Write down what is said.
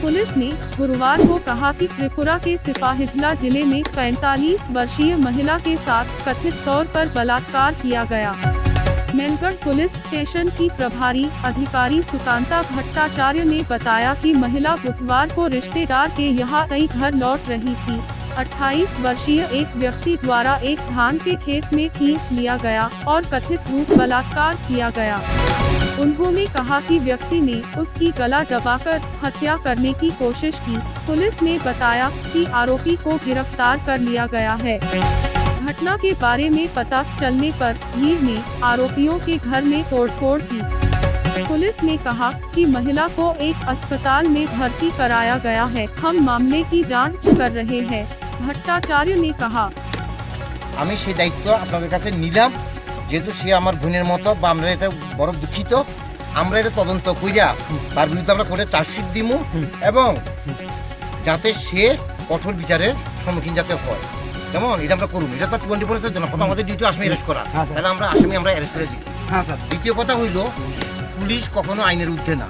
Police ने गुरुवार को कहा कि त्रिपुरा के सिपाहीजला जिले में 45 वर्षीय महिला के साथ कथित तौर पर बलात्कार किया गया। मेलगढ़ पुलिस स्टेशन की प्रभारी अधिकारी सुकांता भट्टाचार्य ने बताया कि महिला बुधवार को रिश्तेदार के यहाँ से घर लौट रही थी। 28 वर्षीय एक व्यक्ति द्वारा एक धान के खेत में खींच लिया गया और कथित रूप बलात्कार किया गया। उन्होंने कहा कि व्यक्ति ने उसकी गला दबाकर हत्या करने की कोशिश की। पुलिस ने बताया कि आरोपी को गिरफ्तार कर लिया गया है। घटना के बारे में पता चलने पर भीड़ ने आरोपियों के घर में तोड़फोड़ की। पुलिस ने कहा कि महिला को एक अस्पताल में भर्ती कराया गया है। हम मामले की जांच कर रहे हैं, भट्टाचार्य ने कहा। আমি সেই দায়িত্ব আপনাদের কাছে নিলাম, যেহেতু সে আমার বোনের মতো বা আমরা এটা বড় দুঃখিত। আমরা এটা তদন্ত কইরা তার বিরুদ্ধে আমরা কোর্টে চার্জশিট দিমু এবং যাতে সে কঠোর বিচারের সম্মুখীন যাতে হয়, কেমন এটা আমরা করব। এটা তো 24 জন্য প্রথম আমাদের ডিউটি আসামি অ্যারেস্ট করা, তাহলে আমরা আসামি অ্যারেস্ট করে দিচ্ছি। দ্বিতীয় কথা হইল পুলিশ কখনো আইনের ঊর্ধ্বে না।